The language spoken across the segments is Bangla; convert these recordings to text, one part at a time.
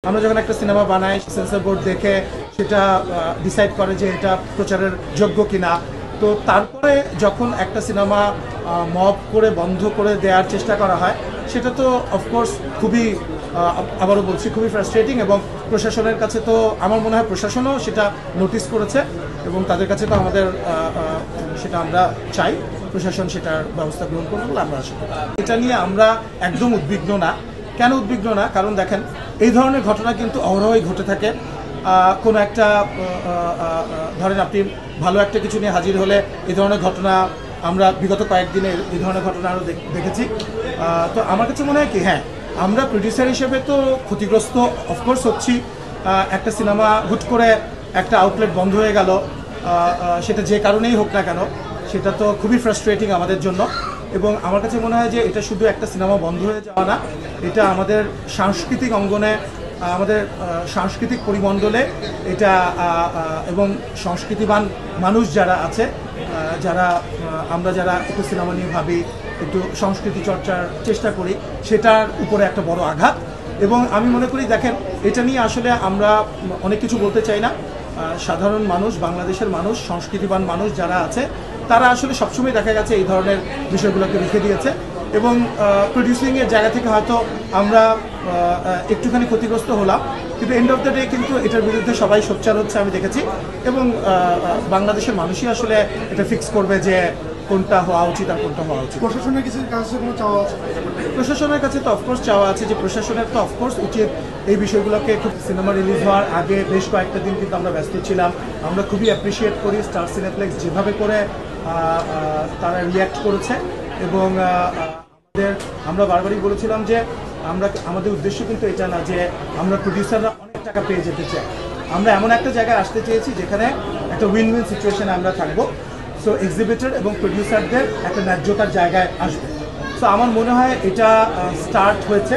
আমরা যখন একটা সিনেমা বানাই সেন্সর বোর্ড দেখে সেটা ডিসাইড করে যে এটা প্রচারের যোগ্য কিনা। তো তারপরে যখন একটা সিনেমা মব করে বন্ধ করে দেওয়ার চেষ্টা করা হয় সেটা তো অফকোর্স খুবই আবারও বলছি খুবই ফ্রাস্ট্রেটিং, এবং প্রশাসনের কাছে তো আমার মনে হয় প্রশাসনও সেটা নোটিস করেছে এবং তাদের কাছে তো আমাদের সেটা আমরা চাই প্রশাসন সেটার ব্যবস্থা গ্রহণ করবে বলে আমরা আশা করি। এটা নিয়ে আমরা একদম উদ্বিগ্ন না। কেন উদ্বিগ্ন না? কারণ দেখেন এই ধরনের ঘটনা কিন্তু অহরহই ঘটে থাকে। কোনো একটা ধরেন আপনি ভালো একটা কিছু নিয়ে হাজির হলে এই ধরনের ঘটনা আমরা বিগত কয়েকদিনে এই ধরনের ঘটনা আরও দেখেছি। তো আমার কাছে মনে হয় কি, হ্যাঁ আমরা প্রডিউসার হিসেবে তো ক্ষতিগ্রস্ত অফকোর্স হচ্ছি। একটা সিনেমা হুট করে একটা আউটলেট বন্ধ হয়ে গেল, সেটা যে কারণেই হোক না কেন, সেটা তো খুবই ফ্রাস্ট্রেটিং আমাদের জন্য। এবং আমার কাছে মনে হয় যে এটা শুধু একটা সিনেমা বন্ধ হয়ে যাওয়া না, এটা আমাদের সাংস্কৃতিক অঙ্গনে আমাদের সাংস্কৃতিক পরিমণ্ডলে এটা এবং সংস্কৃতিবান মানুষ যারা আছে, যারা আমরা যারা একটু সিনেমা নিয়ে ভাবি, একটু সংস্কৃতি চর্চার চেষ্টা করি, সেটার উপরে একটা বড় আঘাত। এবং আমি মনে করি দেখেন এটা নিয়ে আসলে আমরা অনেক কিছু বলতে চাই না। সাধারণ মানুষ, বাংলাদেশের মানুষ, সংস্কৃতিবান মানুষ যারা আছে তারা আসলে সবসময় দেখা গেছে এই ধরনের বিষয়গুলোকে রেখে দিয়েছে। এবং প্রডিউসিংয়ের জায়গা থেকে হয়তো আমরা একটুখানি ক্ষতিগ্রস্ত হলাম, কিন্তু এন্ড অফ দ্য ডে কিন্তু এটার বিরুদ্ধে সবাই সোচ্চার হচ্ছে আমি দেখেছি। এবং বাংলাদেশের মানুষই আসলে এটা ফিক্স করবে যে কোনটা হওয়া উচিত আর কোনটা হওয়া উচিত। প্রশাসনের কিছু কাছে কোনো চাওয়া আছে? প্রশাসনের কাছে তো অফকোর্স চাওয়া আছে যে প্রশাসনের তো অফকোর্স উচিত এই বিষয়গুলোকে খুব সিনেমা রিলিজ হওয়ার আগে বেশ কয়েকটা দিন কিন্তু আমরা ব্যস্ত ছিলাম। আমরা খুবই অ্যাপ্রিসিয়েট করি স্টার সিনেপ্লেক্স যেভাবে করে তারা রিয়্যাক্ট করেছে। এবং আমরা বারবারই বলেছিলাম যে আমাদের উদ্দেশ্য কিন্তু এটা না যে আমরা প্রডিউসাররা অনেক টাকা পেয়ে যেতে চাই। আমরা এমন একটা জায়গায় আসতে চেয়েছি যেখানে একটা উইন উইন সিচুয়েশনে আমরা থাকবো। সো এক্সিবিটর এবং প্রডিউসারদের একটা ন্যায্যতার জায়গায় আসবে। সো আমার মনে হয় এটা স্টার্ট হয়েছে,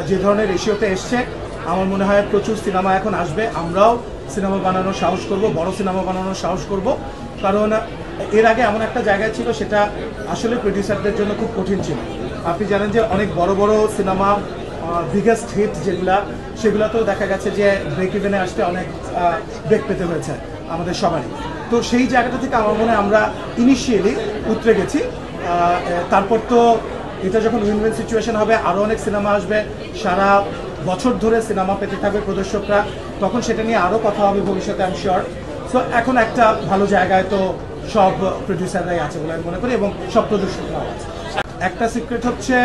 যে ধরনের রেশিওতে এসছে। আমার মনে হয় প্রচুর সিনেমা এখন আসবে, আমরাও সিনেমা বানানোর সাহস করব, বড় সিনেমা বানানোর সাহস করব। কারণ এর আগে এমন একটা জায়গায় ছিল সেটা আসলে প্রডিউসারদের জন্য খুব কঠিন ছিল। আপনি জানেন যে অনেক বড় বড় সিনেমা বিগেস্ট হিট সেগুলোতেও দেখা গেছে যে ব্রেক ইভেনে আসতে অনেক ব্রেক পেতে হয়েছে আমাদের সবারই। তো সেই জায়গাটা থেকে আমার মনে হয় আমরা ইনিশিয়ালি উতরে গেছি। তারপর তো এটা যখন উইন উইন সিচুয়েশন হবে, আরও অনেক সিনেমা আসবে, সারা বছর ধরে সিনেমা পেতে থাকবে প্রদর্শকরা, তখন সেটা নিয়ে আরও কথা হবে ভবিষ্যতে আই এম শিওর। সো এখন একটা ভালো জায়গায় তো সব প্রডিউসাররাই আছে বলে আমি মনে করি, এবং সব প্রদর্শকরাও আছে। একটা সিক্রেট হচ্ছে,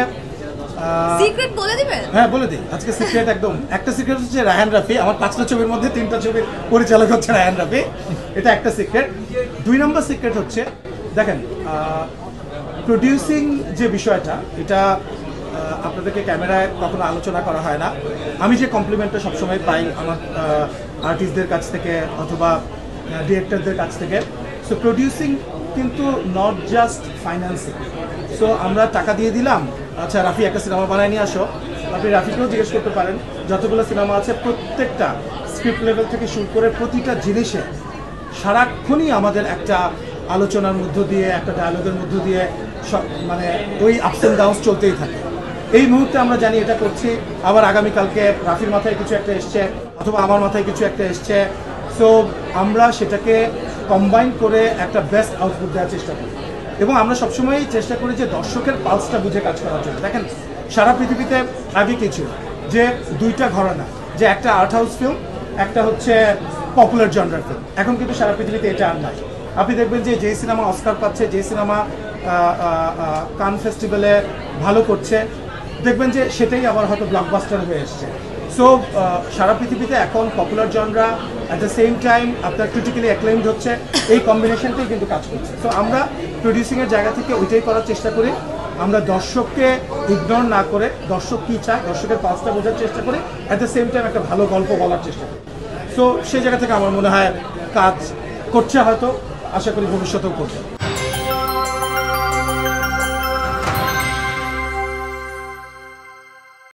সিক্রেট বলে দিবেন? হ্যাঁ বলে দিই আজকে সিক্রেট একদম। একটা সিক্রেট হচ্ছে রায়হান রাফি। আমার 5টা ছবির মধ্যে 3টা ছবির পরিচালক হচ্ছে রায়হান রাফি, এটা একটা সিক্রেট। 2 নম্বর সিক্রেট হচ্ছে দেখেন প্রডিউসিং যে বিষয়টা, এটা আপনাদেরকে ক্যামেরায় কখনো আলোচনা করা হয় না। আমি যে কমপ্লিমেন্টটা সবসময় পাই আমার আর্টিস্টদের কাছ থেকে অথবা ডিরেক্টরদের কাছ থেকে, সো প্রডিউসিং কিন্তু নট জাস্ট ফাইন্যান্সিং। সো আমরা টাকা দিয়ে দিলাম, আচ্ছা রাফি একটা সিনেমা বানায় নিয়ে আসো। আপনি রাফিকেও জিজ্ঞেস করতে পারেন, যতগুলো সিনেমা আছে প্রত্যেকটা স্ক্রিপ্ট লেভেল থেকে শুরু করে প্রতিটা জিনিসে সারাক্ষণই আমাদের একটা আলোচনার মধ্য দিয়ে, একটা ডায়ালগের মধ্য দিয়ে মানে ওই আপস অ্যান্ড ডাউনস চলতেই থাকে। এই মুহূর্তে আমরা জানি এটা করছি, আবার আগামীকালকে রাফির মাথায় কিছু একটা এসছে অথবা আমার মাথায় কিছু একটা এসছে। সো আমরা সেটাকে কম্বাইন করে একটা বেস্ট আউটপুট দেওয়ার চেষ্টা করি, এবং আমরা সবসময়ই চেষ্টা করি যে দর্শকের পালসটা বুঝে কাজ করার জন্য। দেখেন সারা পৃথিবীতে আগে কি ছিল, যে 2টা ঘরানা, যে একটা আর্ট হাউস ফিল্ম, একটা হচ্ছে পপুলার জনরার ফিল্ম। এখন কিন্তু সারা পৃথিবীতে এটা আর নাই। আপনি দেখবেন যে যেই সিনেমা অস্কার পাচ্ছে, যে সিনেমা কান ফেস্টিভ্যালে ভালো করছে, দেখবেন যে সেটাই আবার হয়তো ব্লকবাস্টার হয়ে এসছে। সো সারা পৃথিবীতে এখন popular genre at the same time আপনার ক্রিটিক্যালি অ্যাক্লেমড হচ্ছে, এই কম্বিনেশনটাই কিন্তু কাজ করছে। সো আমরা প্রডিউসিংয়ের জায়গা থেকে ওইটাই করার চেষ্টা করি। আমরা দর্শককে ইগনোর না করে, দর্শক কী চায়, দর্শকের পালসটা বোঝার চেষ্টা করি, অ্যাট দ্য সেম টাইম একটা ভালো গল্প বলার চেষ্টা করি। সো সেই জায়গা থেকে আমার মনে হয় কাজ করছে, হয়তো আশা করি ভবিষ্যতেও করবে।